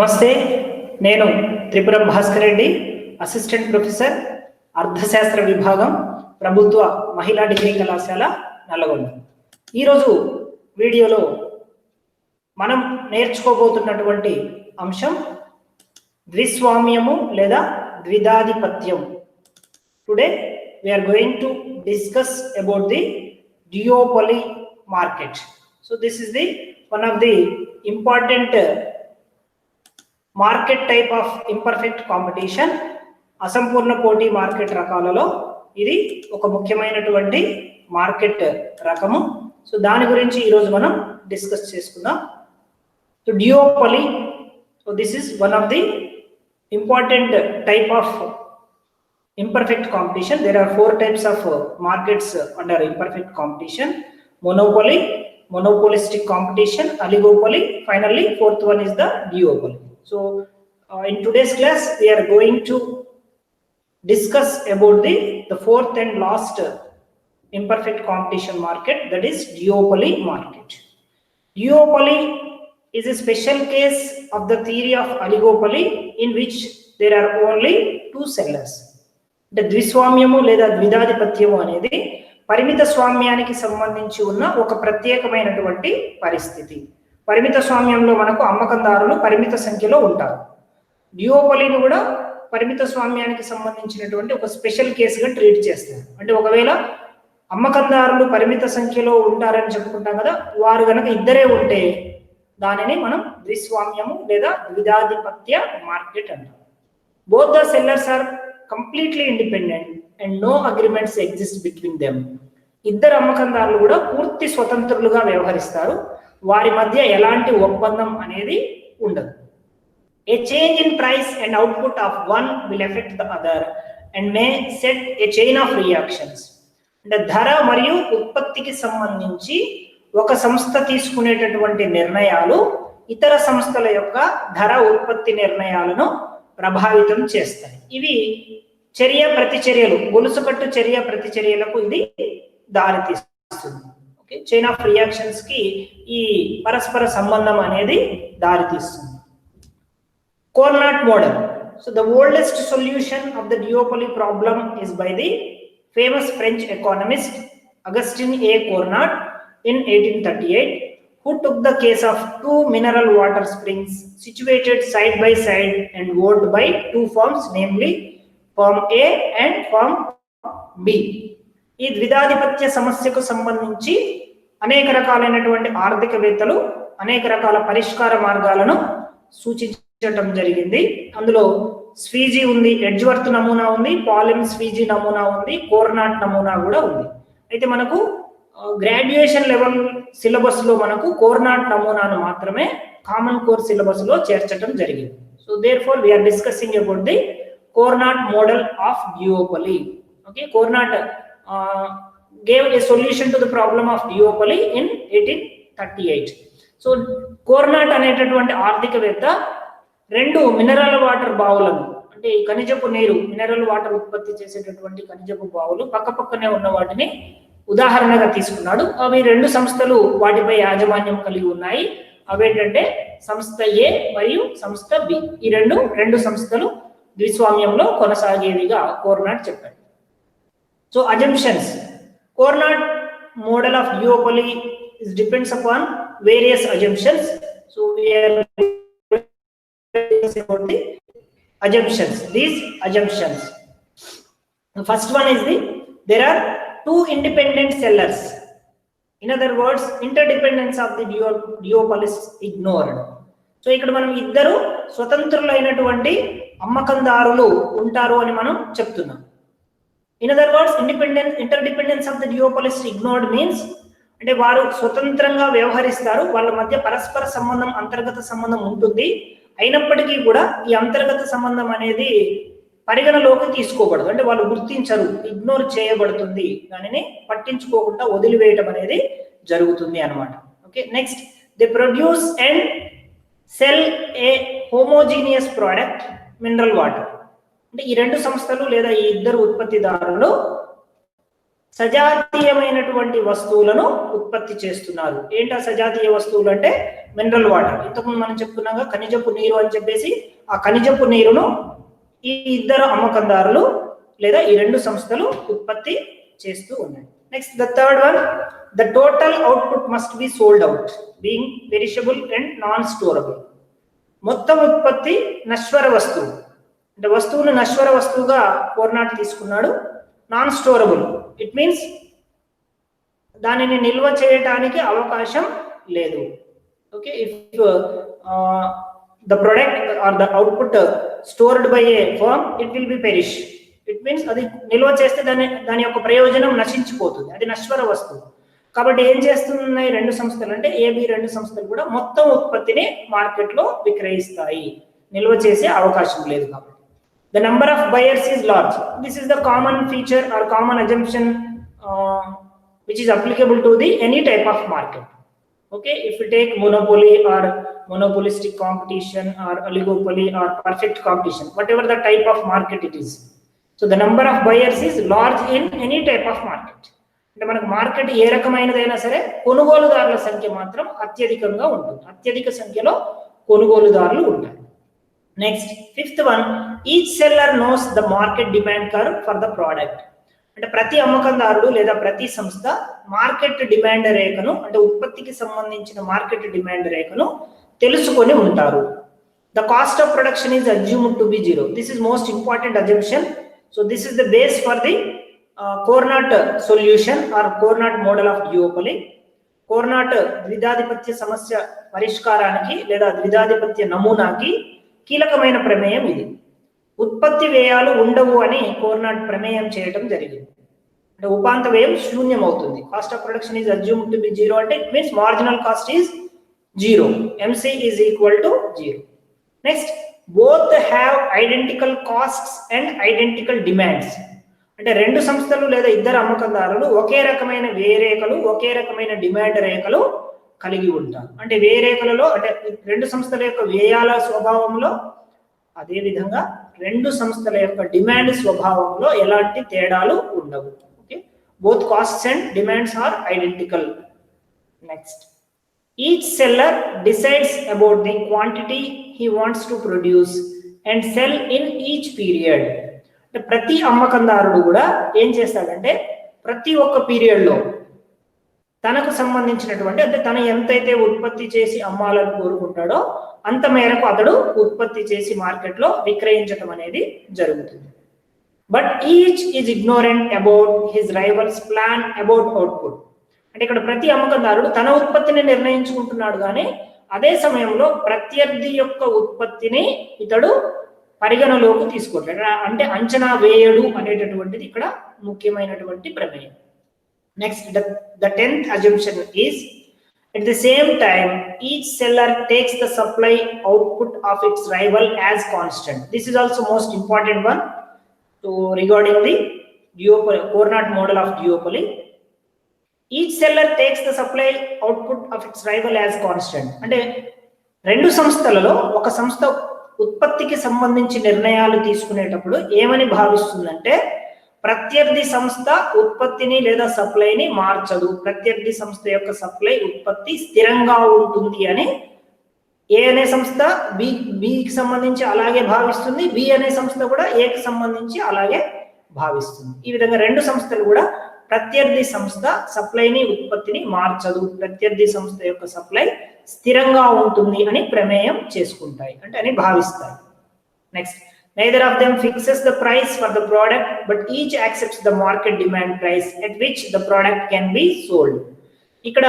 నమస్తే, నేను Tripuram Bhaskar Reddy, assistant professor, అర్థశాస్త్ర విభాగం, ప్రభుత్వ మహిళా డిగ్రీ కళాశాల, నల్లగొండ. ఈరోజు వీడియోలో మనం నేర్చుకోబోతున్నటువంటి అంశం ద్విస్వామ్యము లేదా ద్విధాధిపత్యం. Today we are going to discuss about the duopoly market. So this is the one of the important market type of imperfect competition. అసంపూర్ణ పోటీ మార్కెట్ రకాలలో ఇది ఒక ముఖ్యమైనటువంటి మార్కెట్ రకము. సో దాని గురించి ఈరోజు మనం డిస్కస్ చేసుకుందాం. So duopoly, so this is one of the important type of imperfect competition. There are 4 types of markets under imperfect competition: monopoly, monopolistic competition, oligopoly, finally fourth one is the duopoly. So in today's class we are going to discuss about the fourth and last imperfect competition market, that is duopoly market. Duopoly is a special case of the theory of oligopoly in which there are only 2 sellers. అంటే ద్విస్వామ్యము లేదా ద్విధాధిపత్యము అనేది పరిమిత స్వామ్యానికి సంబంధించి ఉన్న ఒక ప్రత్యేకమైనటువంటి పరిస్థితి. పరిమిత స్వామ్యంలో మనకు అమ్మకందారులు పరిమిత సంఖ్యలో ఉంటారు. డ్యూయోపలీని కూడా పరిమిత స్వామ్యానికి సంబంధించినటువంటి ఒక స్పెషల్ కేసుగా ట్రీట్ చేస్తారు. అంటే ఒకవేళ అమ్మకందారులు పరిమిత సంఖ్యలో ఉంటారని చెప్పుకుంటాం కదా, వారు కనుక ఇద్దరే ఉంటే దానిని మనం ద్విస్వామ్యము లేదా ద్విధాధిపత్య మార్కెట్ అంటాం. Both the sellers are completely independent and no agreements exist between them. ఇద్దరు అమ్మకందారులు కూడా పూర్తి స్వతంత్రులుగా వ్యవహరిస్తారు. వారి మధ్య ఎలాంటి ఒప్పందం అనేది ఉండదు. A change in price and output of one will affect the other and may set a chain of reactions. అంటే ధర మరియు ఉత్పత్తికి సంబంధించి ఒక సంస్థ తీసుకునేటటువంటి నిర్ణయాలు ఇతర సంస్థల యొక్క ధర ఉత్పత్తి నిర్ణయాలను ప్రభావితం చేస్తాయి. ఇవి చర్య ప్రతిచర్యలు, గొలుసుకట్టు చర్య ప్రతిచర్యలకు ఇది దారి తీస్తుంది. ఓకే, చైన్ ఆఫ్ రియాక్షన్స్ కి ఈ పరస్పర సంబంధం అనేది దారి తీస్తుంది. Cournot model. So the oldest solution of the duopoly problem is by the famous French economist Augustin A Cournot in 1838, who took the case of 2 mineral water springs situated side by side and owned by 2 firms, namely firm A and firm B. ఈ ద్విధాధిపత్య సమస్యకు సంబంధించి అనేక రకాలైనటువంటి ఆర్థికవేత్తలు అనేక రకాల పరిష్కార మార్గాలను సూచించడం జరిగింది. అందులో స్వీజీ ఉంది, ఎడ్జ్వర్త్ నమూనా ఉంది, పాలిమ్ స్వీజీ నమూనా ఉంది, కోర్నాట్ నమూనా కూడా ఉంది. అయితే మనకు గ్రాడ్యుయేషన్ లెవెల్ సిలబస్ లో మనకు కోర్నాట్ నమూనాను మాత్రమే కామన్ కోర్ సిలబస్ లో చేర్చడం జరిగింది. So therefore we are discussing about the Cournot model of duopoly. Okay, Cournot gave a solution to the problem of duopoly in 1838. So Cournot అనేటటువంటి ఆర్థికవేత్త 2 మినరల్ వాటర్ బావులను, అంటే ఖనిజపు నీరు, మినరల్ వాటర్ ఉత్పత్తి చేసేటటువంటి ఖనిజపు బావులు పక్కపక్కనే ఉన్న వాటిని ఉదాహరణగా తీసుకున్నాడు. అవి 2 సంస్థలు వాటిపై యాజమాన్యం కలిగి ఉన్నాయి. అవేంటంటే సంస్థ ఏ మరియు సంస్థ బి. ఈ రెండు సంస్థలు ద్విస్వామ్యంలో కొనసాగేవిగా కోర్నాట్ చెప్పాడు. So assumptions. Cournot model of duopoly depends upon various assumptions. So we are about the assumptions. These assumptions, the first one is there are 2 independent sellers. In other words, interdependence of the duopoly is ignored. So ఇక్కడ మనం ఇద్దరు స్వతంత్రులైనటువంటి అమ్మకందారులు ఉంటారు అని మనం చెప్తున్నాం. In other words, interdependence of the duopoly is ignored means అంటే వారు స్వతంత్రంగా వ్యవహరిస్తారు, వాళ్ళ మధ్య పరస్పర సంబంధం, అంతర్గత సంబంధం ఉంటుంది. అయినప్పటికీ కూడా ఈ అంతర్గత సంబంధం అనేది పరిగణలోకి తీసుకోబడదు, అంటే వాళ్ళు గుర్తించరు, ఇగ్నోర్ చేయబడుతుంది, దానిని పట్టించుకోకుండా వదిలివేయటం అనేది జరుగుతుంది అన్నమాట. Okay, next, they produce and cell A homogeneous product, mineral water. అంటే ఈ 2 సంస్థలు లేదా ఈ ఇద్దరు ఉత్పత్తిదారులు సజాతీయమైనటువంటి వస్తువులను ఉత్పత్తి చేస్తున్నారు. ఏంటా సజాతీయ వస్తువులు అంటే మినరల్ వాటర్. ఇంతకుముందు మనం చెప్పుకున్నాగా ఖనిజపు నీరు అని చెప్పేసి, ఆ ఖనిజపు నీరును ఈ ఇద్దరు అమ్మకందారులు లేదా ఈ రెండు సంస్థలు ఉత్పత్తి చేస్తూ ఉన్నాయి. Next the third one, the total output must be sold out being perishable and non storable. మొత్తం ఉత్పత్తి నశ్వర వస్తువు అంటే వస్తువును నశ్వర వస్తువుగా కోర్నాట్ తీసుకున్నాడు. నాన్ స్టోరబుల్, ఇట్ మీన్స్ దానిని నిల్వ చేయడానికి అవకాశం లేదు. Okay, if the product are the output stored by a firm it will be perish. It means అది నిల్వ చేస్తే దాని యొక్క ప్రయోజనం నశించిపోతుంది, అది నశ్వర వస్తువు. కాబట్టి ఏం చేస్తున్నాయి రెండు సంస్థలు అంటే ఏబి రెండు సంస్థలు కూడా మొత్తం ఉత్పత్తిని మార్కెట్లో విక్రయిస్తాయి, నిల్వ చేసే అవకాశం లేదు కాబట్టి. The number of buyers is large. This is the common feature or common assumption which is applicable to the any type of market. Okay, if you take monopoly or monopolistic competition or oligopoly or perfect competition, whatever the type of market it is. So the number of buyers is large in any type of market. అంటే మనకు market ఏ రకమైనదైనా సరే కొనుగోలుదారుల సంఖ్య మాత్రం అత్యధికంగా ఉంటుంది, అత్యధిక సంఖ్యలో కొనుగోలుదారులు ఉంటారు. Next fifth one, each seller knows the market demand curve for the product. అంటే ప్రతి అమ్మకందారుడు లేదా ప్రతి సంస్థ మార్కెట్ డిమాండ్ రేఖను అంటే ఉత్పత్తికి సంబంధించిన మార్కెట్ డిమాండ్ రేఖను తెలుసుకొని ఉంటారు. The cost of production is assumed to be zero. This is most important assumption. So this is the base for the Cournot solution or Cournot model of duopoly. Cournot ద్విధాధిపత్య సమస్య పరిష్కారానికి లేదా ద్విధాధిపత్య నమూనాకి కీలకమైన ప్రమేయం ఇది. ఉత్పత్తి వ్యయాలు ఉండవు అని కోర్నాట్ ప్రమేయం చేయడం జరిగింది. అంటే ఉపాంత వ్యయం శూన్యం అవుతుంది. Cost of production is assumed to be zero అంటే it means marginal cost is zero, MC is equal to zero. Next, both have identical costs and identical demands. అంటే రెండు సంస్థలు లేదా ఇద్దరు అమ్మకందారులు ఒకే రకమైన వ్యయ రేఖలు ఒకే రకమైన డిమాండ్ రేఖలు కలిగి ఉంటారు. అంటే వ్యయ రేఖలలో అంటే రెండు సంస్థల యొక్క వ్యయాల స్వభావంలో అదే విధంగా రెండు సంస్థల యొక్క డిమాండ్ స్వభావంలో ఎలాంటి తేడాలు ఉండవు. Okay, both costs and demands are identical. Next, each seller decides about the quantity he wants to produce and sell in each period. అంటే ప్రతి అమ్మకందారుడు కూడా ఏం చేస్తాడంటే ప్రతి ఒక్క పీరియడ్లో తనకు సంబంధించినటువంటి అంటే తను ఎంతైతే ఉత్పత్తి చేసి అమ్మాలని కోరుకుంటాడో అంత మేరకు అతడు ఉత్పత్తి చేసి మార్కెట్లో విక్రయించడం అనేది జరుగుతుంది. But each is ignorant about his rivals plan about output. అంటే ఇక్కడ ప్రతి అమ్మకందారుడు తన ఉత్పత్తిని నిర్ణయించుకుంటున్నాడు, కానీ అదే సమయంలో ప్రత్యర్థి యొక్క ఉత్పత్తిని ఇతడు పరిగణలోకి తీసుకోవట్లేదు. అంటే అంచనా వేయడు అనేటటువంటిది ఇక్కడ ముఖ్యమైనటువంటి ప్రమేయం. Next, the 10th assumption is at the same time each seller takes the supply output of its rival as constant. This is also most important one to regarding the Cournot model of duopoly. Each seller takes the supply output of its rival as constant. అంటే రెండు సంస్థలలో ఒక సంస్థ ఉత్పత్తికి సంబంధించి నిర్ణయాలు తీసుకునేటప్పుడు ఏమని భావిస్తుందంటే ప్రత్యర్థి సంస్థ ఉత్పత్తిని లేదా సప్లైని మార్చదు, ప్రత్యర్థి సంస్థ యొక్క సప్లై ఉత్పత్తి స్థిరంగా ఉంటుంది అని ఏ అనే సంస్థ బికి సంబంధించి అలాగే భావిస్తుంది, బి అనే సంస్థ కూడా ఏకి సంబంధించి అలాగే భావిస్తుంది. ఈ విధంగా రెండు సంస్థలు కూడా ప్రత్యర్థి సంస్థ సప్లైని ఉత్పత్తిని మార్చదు, ప్రత్యర్థి సంస్థ యొక్క సప్లై స్థిరంగా ఉంటుంది అని ప్రమేయం చేసుకుంటాయి అంటే అని భావిస్తాయి. Next, neither of them fixes the price for the product but each accepts the market demand price at which the product can be sold. ఇక్కడ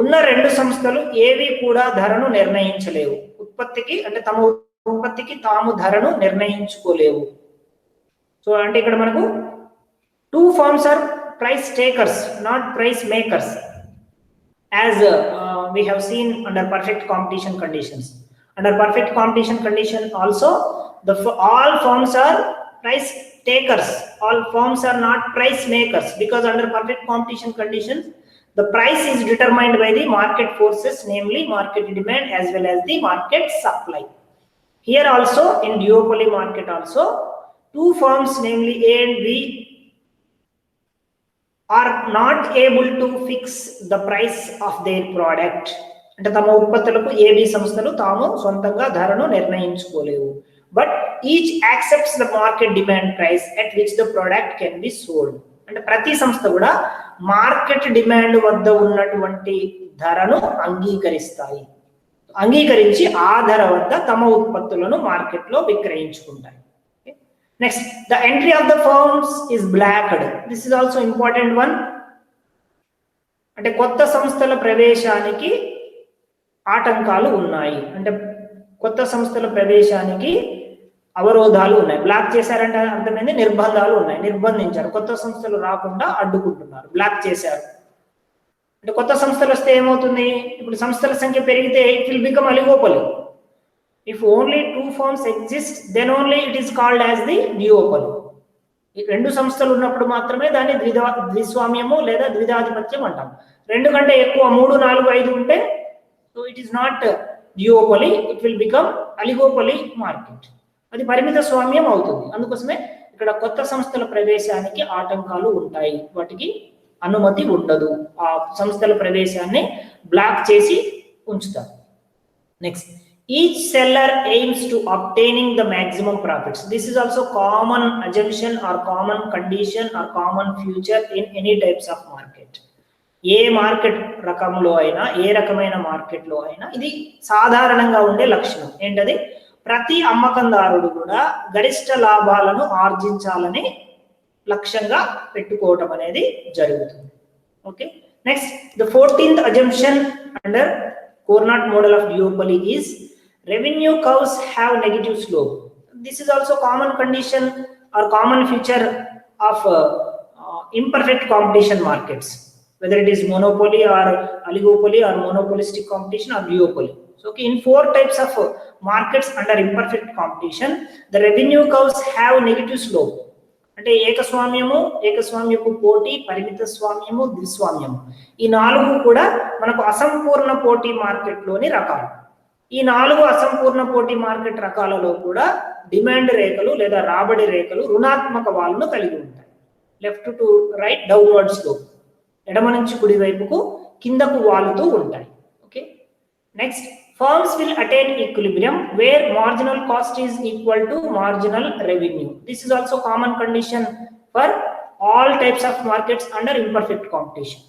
ఉన్న రెండు సంస్థలు ఏవి కూడా ధరను నిర్ణయించలేవు, ఉత్పత్తికి అంటే తమ ఉత్పత్తికి తాము ధరను నిర్ణయించుకోలేవు. సో అంటే ఇక్కడ మనకు two firms are price takers not price makers as we have seen under perfect competition conditions. Under perfect competition condition also all firms are price takers, all firms are not price makers, because under perfect competition conditions the price is determined by the market forces, namely market demand as well as the market supply. Here also in duopoly market also two firms namely A and B are not able to fix the price of their product. అంటే తమ ఉత్పత్తులకు A B సంస్థలు తాము సొంతంగా ధరను నిర్ణయించుకోలేవు. But each accepts the market demand price at which the product can be sold. అంటే ప్రతి సంస్థ కూడా మార్కెట్ డిమాండ్ వద్ద ఉన్నటువంటి ధరను అంగీకరించి ఆ ధర వద్ద తమ ఉత్పత్తులను మార్కెట్లో విక్రయించుకుంటాయి. Next, the entry of the firms is blocked. This is also important one. అంటే కొత్త సంస్థల ప్రవేశానికి ఆటంకాలు ఉన్నాయి, అంటే కొత్త సంస్థల ప్రవేశానికి అవరోధాలు ఉన్నాయి. బ్లాక్ చేశారంటే అర్థమైంది, నిర్బంధాలు ఉన్నాయి, నిర్బంధించారు, కొత్త సంస్థలు రాకుండా అడ్డుకుంటున్నారు, బ్లాక్ చేశారు. అంటే కొత్త సంస్థలు వస్తే ఏమవుతుంది, ఇప్పుడు సంస్థల సంఖ్య పెరిగితే it will become oligopoly. If only 2 firms exist then only it is called as the duopoly. ఈ 2 సంస్థలు ఉన్నప్పుడు మాత్రమే దాన్ని ద్విస్వామ్యము లేదా ద్విధాధిపత్యం అంటాం. 2 కంటే ఎక్కువ 3, 4, 5 ఉంటే so it is not duopoly, it will become oligopoly market. అది పరిమిత స్వామ్యం అవుతుంది. అందుకోసమే ఇక్కడ కొత్త సంస్థల ప్రవేశానికి ఆటంకాలు ఉంటాయి, వాటికి అనుమతి ఉండదు, ఆ సంస్థల ప్రవేశాన్ని బ్లాక్ చేసి ఉంచుతారు. Next, each seller aims to obtaining the maximum profits. This is also common assumption or common condition or common future in any types of market. ఏ మార్కెట్ రకంలో అయినా, ఏ రకమైన మార్కెట్లో అయినా ఇది సాధారణంగా ఉండే లక్షణం. ఏంటది, ప్రతి అమ్మకందారుడు కూడా గరిష్ట లాభాలను ఆర్జించాలని లక్ష్యంగా పెట్టుకోవటం అనేది జరుగుతుంది. Okay, next, the 14th assumption under Cournot model of duopoly is revenue curves have negative slope. This is also common condition or common feature of imperfect competition markets, whether it is monopoly or oligopoly or monopolistic competition or duopoly. So okay, in 4 types of markets under imperfect competition, the revenue curves have negative slope. అంటే ఏకస్వామ్యము, ఏకస్వామ్యపు పోటీ, పరిమిత స్వామ్యము, ద్విస్వామ్యము, ఈ 4 కూడా మనకు అసంపూర్ణ పోటీ మార్కెట్లోని రకాలు. ఈ 4 అసంపూర్ణ పోటీ మార్కెట్ రకాలలో కూడా డిమాండ్ రేఖలు లేదా రాబడి రేఖలు రుణాత్మక వాలును కలిగి ఉంటాయి. Left to right downward slope, ఎడమ నుంచి కుడి వైపుకు కిందకు వాలుతూ ఉంటాయి. Okay, next, firms will attain equilibrium where marginal cost is equal to marginal revenue. This is also common condition for all types of markets under imperfect competition.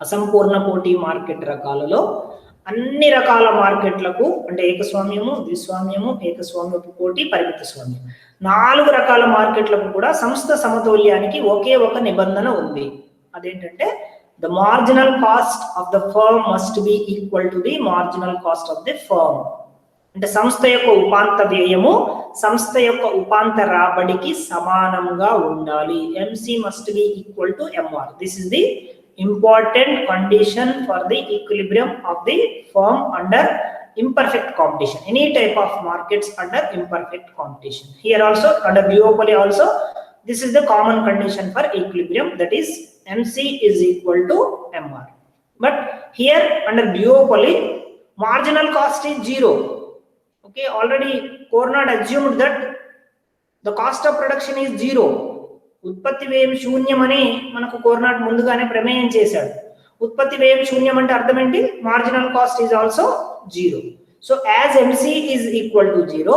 అసంపూర్ణ పోటీ market రకాలలో అన్ని రకాల మార్కెట్లకు, అంటే ఏకస్వామ్యము, ద్విస్వామ్యము, ఏకస్వామ్యపు పోటీ, పరిమిత స్వామ్యం, 4 రకాల మార్కెట్లకు కూడా సంస్థ సమతౌల్యానికి ఒకే ఒక నిబంధన ఉంది. అదేంటంటే the marginal cost of the firm must be equal to the marginal cost of the firm. అంటే సంస్థ యొక్క ఉపాంత వ్యయము సంస్థ యొక్క ఉపాంత రాబడికి సమానంగా ఉండాలి. MC must be equal to MR. This is the important condition for the equilibrium of the firm under imperfect competition. Any type of markets under imperfect competition. Here also under duopoly also this is the common condition for equilibrium, that is MC is equal to MR. But here under duopoly marginal cost is 0. Okay, already Cournot assumed that the cost of production is 0. ఉత్పత్తి వ్యయం శూన్యమని మనకు కోర్నాట్ ముందుగానే ప్రమేయం చేశాడు. ఉత్పత్తి వ్యయం శూన్యం అంటే అర్థం ఏంటి, marginal cost is also 0. So as MC is equal to 0,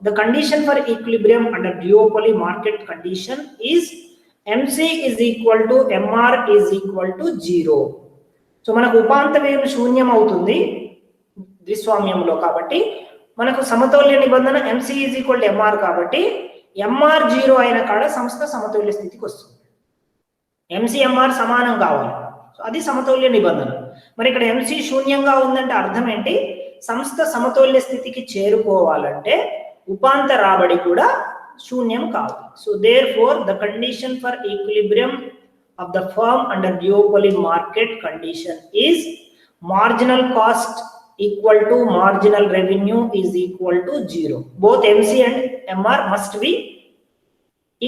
the condition for equilibrium under duopoly market condition is MC is equal to MR is equal to 0. So మనకు ఉపాంత వ్యయం శూన్యం అవుతుంది ద్విస్వామ్యంలో, కాబట్టి మనకు సమతౌల్య నిబంధన MC is equal to MR, కాబట్టి MR 0 అయిన కాడ సంస్థ సమతౌల్య స్థితికి వస్తుంది. MC MR సమానం కావాలి, సో అది సమతౌల్య నిబంధన. మరి ఇక్కడ MC శూన్యంగా ఉందంటే అర్థం ఏంటి, సంస్థ సమతౌల్య స్థితికి చేరుకోవాలంటే ఉపాంత రాబడి కూడా శూన్యం కావాలి. So therefore the condition for equilibrium of the firm under duopoly market condition is marginal cost equal to marginal revenue is equal to 0. Both MC and MR must be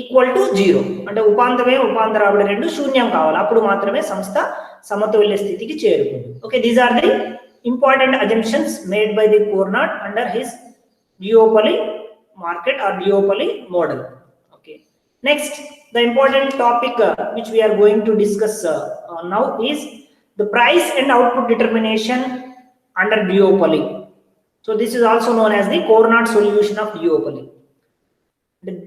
equal to 0. అంటే ఉపాంతమే ఉపాంత రాబడి రెండు శూన్యం కావాలి, అప్పుడు మాత్రమే సంస్థ సమతౌల్య స్థితికి చేరుకుంటుంది. Okay, these are the important assumptions made by the Cournot under his duopoly market or duopoly model. Okay, next, The important topic which we are going to discuss now is the price and output determination under duopoly. So this is also known as the Cournot solution of duopoly.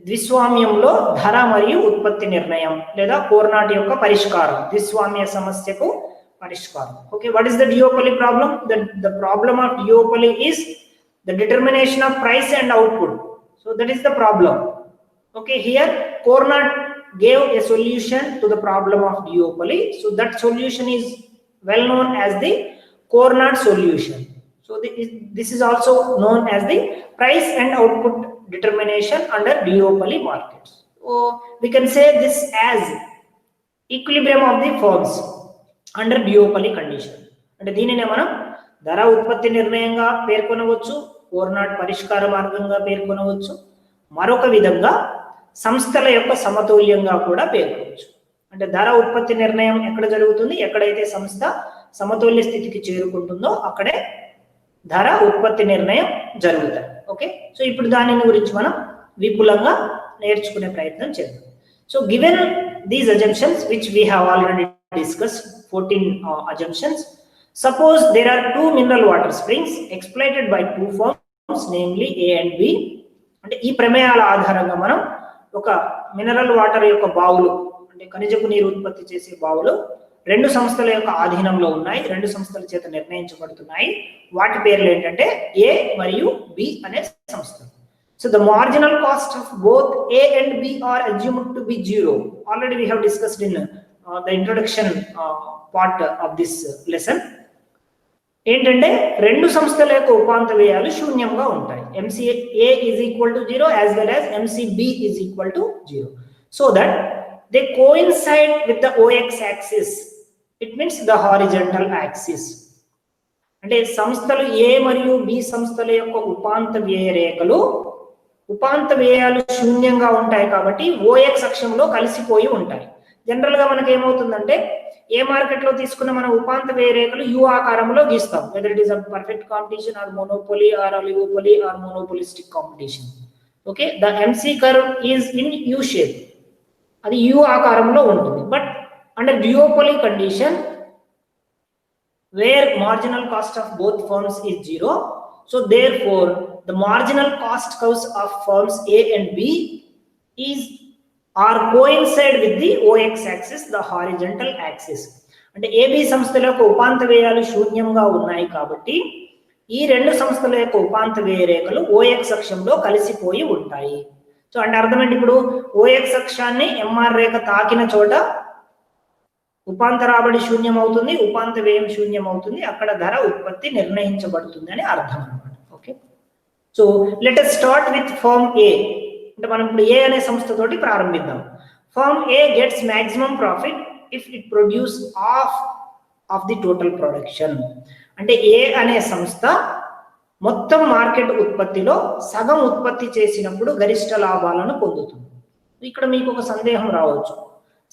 ద్విస్వామ్యంలో ధర మరియు ఉత్పత్తి నిర్ణయం లేదా కోర్నాట్ యొక్క పరిష్కారం, ద్విస్వామ్య సమస్యకు పరిష్కారం. Okay, what is the duopoly problem? The problem of duopoly is the determination of price and output. So that is the problem. Okay, here Cournot gave a solution to the problem of duopoly. So that solution is well known as the Cournot solution. So this is also known as the price and output determination under duopoly markets. So we can say this as equilibrium of the firms under duopoly condition. అంటే దీనినే మనం ధర ఉత్పత్తి నిర్ణయంగా పేర్కొనవచ్చు, కోర్నాట్ పరిష్కార మార్గంగా పేర్కొనవచ్చు, మరొక విధంగా సంస్థల యొక్క సమతుల్యంగా కూడా పేర్కొనవచ్చు. అంటే ధర ఉత్పత్తి నిర్ణయం ఎక్కడ జరుగుతుంది, ఎక్కడైతే సంస్థ సమతుల్య స్థితికి చేరుకుంటుందో అక్కడే ధర ఉత్పత్తి నిర్ణయం జరుగుతాయి. ఓకే, సో ఇప్పుడు దాని గురించి మనం విపులంగా నేర్చుకునే ప్రయత్నం చేద్దాం. So given these assumptions which we have already discussed 14 assumptions. Suppose there are two mineral water springs exploited by two firms, namely A and B. అంటే ఈ ప్రమేయాల ఆధారంగా మనం ఒక మినరల్ వాటర్ యొక్క బావులు, అంటే ఖనిజపు నీరు ఉత్పత్తి చేసే బావులు రెండు సంస్థల యొక్క ఆధీనంలో ఉన్నాయి, రెండు సంస్థల చేత నిర్ణయించబడుతున్నాయి. వాటి పేర్లు ఏంటంటే A మరియు B అనే సంస్థలు. So the marginal cost of both A and B are assumed to be 0. Already we have discussed in the introduction part of this lesson. ఏంటంటే రెండు సంస్థల యొక్క ఉపాంత వ్యయాలు శూన్యంగా ఉంటాయి. MCA is equal to 0 as well as MCB is equal to 0. So that they coincide with the OX axis. It means the horizontal axis. అంటే సంస్థలు A మరియు B సంస్థల యొక్క ఉపాంత వ్యయ రేఖలు ఉపాంత వ్యయాలు శూన్యంగా ఉంటాయి కాబట్టి OX అక్షంలో కలిసిపోయి ఉంటాయి. జనరల్ గా మనకి ఏమవుతుందంటే ఏ మార్కెట్ లో తీసుకున్న మన ఉపాంత వ్యయ రేఖలు యు ఆకారంలో గీస్తాం, whether it is a perfect competition or monopoly or oligopoly or monopolistic competition. Okay, the MC curve is in U shape, అది యు ఆకారంలో ఉంటుంది. But under duopoly condition where marginal cost of both firms is 0, so therefore the marginal cost curves of firms A and B are coincide with the OX axis, the horizontal axis. అంటే AB సంస్థల యొక్క ఉపాంత వ్యయాలు శూన్యంగా ఉన్నాయి కాబట్టి ఈ రెండు సంస్థల యొక్క ఉపాంత వ్యయ రేఖలు OX అక్షంలో కలిసిపోయి ఉంటాయి. సో అంటే అర్థం ఏంటి, ఇప్పుడు OX అక్షాన్ని MR రేఖ తాకిన చోట ఉపాంత రాబడి శూన్యం అవుతుంది, ఉపాంత వ్యయం శూన్యం అవుతుంది, అక్కడ ధర ఉత్పత్తి నిర్ణయించబడుతుంది అని అర్థం అన్నమాట. Okay, so let us start with firm A. అంటే మనం ఇప్పుడు A అనే సంస్థతోటి ప్రారంభిద్దాం. Firm A gets maximum profit if it produce half of the total production. అంటే A అనే సంస్థ మొత్తం మార్కెట్ ఉత్పత్తిలో సగం ఉత్పత్తి చేసినప్పుడు గరిష్ట లాభాలను పొందుతుంది. ఇక్కడ మీకు ఒక సందేహం రావచ్చు,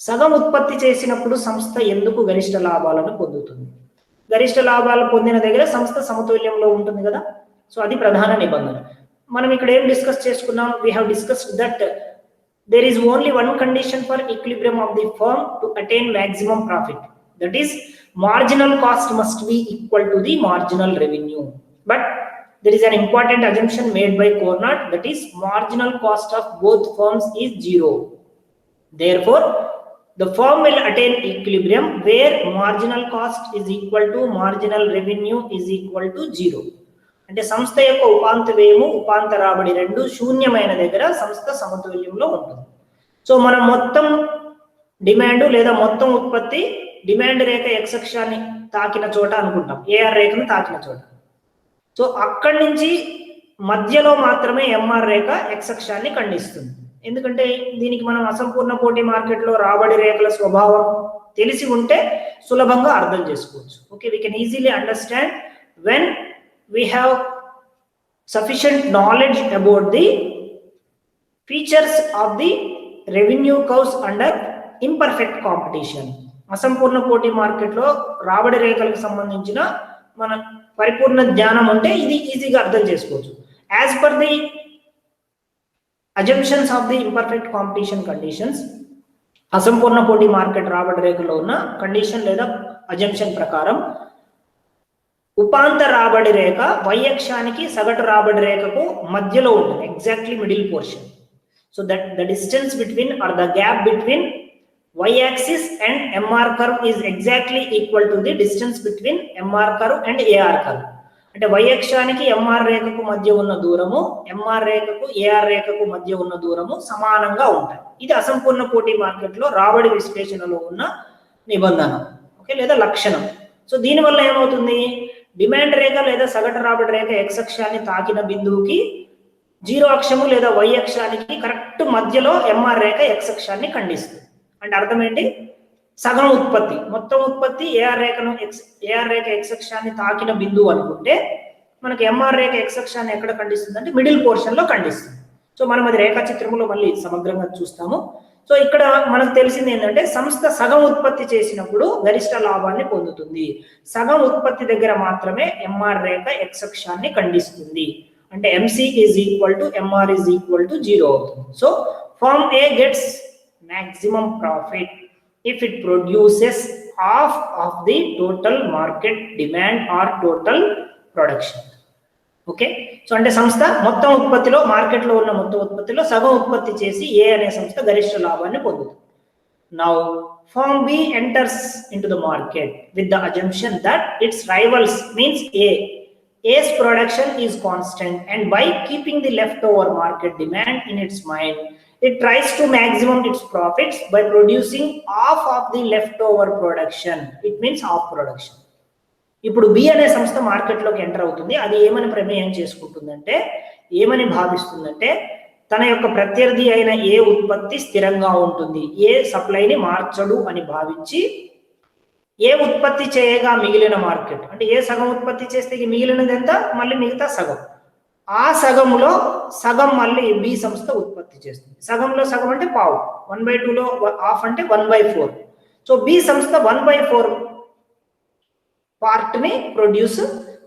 సగం ఉత్పత్తి చేసినప్పుడు సంస్థ ఎందుకు గరిష్ట లాభాలను పొందుతుంది? గరిష్ట లాభాలు పొందిన దగ్గర సంస్థ సమతుల్యంలో ఉంటుంది కదా. సో అది ప్రధాన నిబంధన. మనం ఇక్కడ ఏం డిస్కస్ చేసుకున్నాం, we have discussed that there is only one condition for equilibrium of the firm to attain maximum profit, that is marginal cost must be equal to the marginal revenue. But there is an important assumption made by Cournot, that is marginal cost of both firms is 0. Therefore the firm will attain equilibrium where marginal cost is equal to marginal revenue is equal to 0. అంటే సంస్థ యొక్క ఉపాంత వ్యయము ఉపాంత రాబడి రెండు శూన్యమైన దగ్గర సంస్థ సమతుల్యంలో ఉంటుంది. So మనం మొత్తం డిమాండ్ లేదా మొత్తం ఉత్పత్తి డిమాండ్ రేఖ X అక్షాన్ని తాకిన చోట అనుకుంటాం, AR రేఖను తాకిన చోట. సో అక్కడి నుంచి మధ్యలో మాత్రమే MR రేఖ X అక్షాన్ని ఖండిస్తుంది. ఎందుకంటే దీనికి మనం అసంపూర్ణ పోటీ మార్కెట్లో రాబడి రేఖల స్వభావం తెలిసి ఉంటే సులభంగా అర్థం చేసుకోవచ్చు. Okay, we can easily understand when we have sufficient knowledge about the features of the revenue curves under imperfect competition. అసంపూర్ణ పోటీ మార్కెట్లో రాబడి రేఖలకు సంబంధించిన మన పరిపూర్ణ జ్ఞానం ఉంటే ఇది ఈజీగా అర్థం చేసుకోవచ్చు. As per the assumptions of the imperfect competition conditions, అసంపూర్ణ పోటీ మార్కెట్ రాబడి రేఖలో ఉన్న కండిషన్ లేదా అజంప్షన్ ప్రకారం ఉపాంత రాబడి రేఖ y అక్షానికి సగటు రాబడి రేఖకు మధ్యలో ఉంటుంది, exactly middle portion. So that the distance between or the gap between y axis and MR curve is exactly equal to the distance between MR curve and AR curve. అంటే y అక్షానికి MR రేఖకు మధ్య ఉన్న దూరము MR రేఖకు AR రేఖకు మధ్య ఉన్న దూరము సమానంగా ఉంటాయి. ఇది అసంపూర్ణ పోటీ మార్కెట్లో రాబడి విశ్లేషణలో ఉన్న నిబంధన, ఓకే, లేదా లక్షణం. సో దీనివల్ల ఏమవుతుంది, డిమాండ్ రేఖ లేదా సగటు రాబడి రేఖ x అక్షాన్ని తాకిన బిందువుకి 0 అక్షము లేదా y అక్షానికి కరెక్ట్ మధ్యలో MR రేఖ x అక్షాన్ని ఖండిస్తుంది. అంటే అర్థం ఏంటి, సగం ఉత్పత్తి, మొత్తం ఉత్పత్తి AR రేఖ x అక్షాన్ని తాకిన బిందువు అనుకుంటే మనకి MR రేఖ x అక్షాన్ని ఎక్కడ ఖండిస్తుంది అంటే మిడిల్ పోర్షన్ లో ఖండిస్తుంది. సో మనం అది రేఖాచిత్రంలో మళ్ళీ సమగ్రంగా చూస్తాము. సో ఇక్కడ మనకు తెలిసింది ఏంటంటే సంస్థ సగం ఉత్పత్తి చేసినప్పుడు గరిష్ట లాభాన్ని పొందుతుంది. సగం ఉత్పత్తి దగ్గర మాత్రమే MR రేఖ x అక్షాన్ని ఖండిస్తుంది. అంటే MC is equal to MR is equal to 0 అవుతుంది. So firm A gets maximum profit if it produces half of the total market demand or total production. Okay, so అంటే సంస్థ మొత్తం ఉత్పత్తిలో, మార్కెట్లో ఉన్న మొత్తం ఉత్పత్తిలో సగం ఉత్పత్తి చేసి ఏ అనే సంస్థ గరిష్ట లాభాన్ని పొందుతుంది. Now firm B enters into the market with the assumption that its rivals means A's production is constant, and by keeping the leftover market demand in its mind, it tries to maximum its profits by producing half of the leftover production. It means half production. ఇప్పుడు B అనే సంస్థ మార్కెట్లోకి enter అవుతుంది. అది ఏమని ప్రమేయం చేసుకుంటుందంటే, ఏమని భావిస్తుందంటే, తన యొక్క ప్రత్యర్థి అయిన ఏ ఉత్పత్తి స్థిరంగా ఉంటుంది, ఏ సప్లైని మార్చడు అని భావించి ఏ ఉత్పత్తి చేయగా మిగిలిన మార్కెట్, అంటే ఏ సగం ఉత్పత్తి చేస్తే మిగిలినది ఎంత, మళ్ళీ మిగతా సగం, ఆ సగంలో సగం మళ్ళీ B సంస్థ ఉత్పత్తి చేస్తుంది. సగంలో సగం అంటే పావు, 1/2లో హాఫ్ అంటే 1/4. సో B సంస్థ 1/4 పార్ట్ ని ప్రొడ్యూస్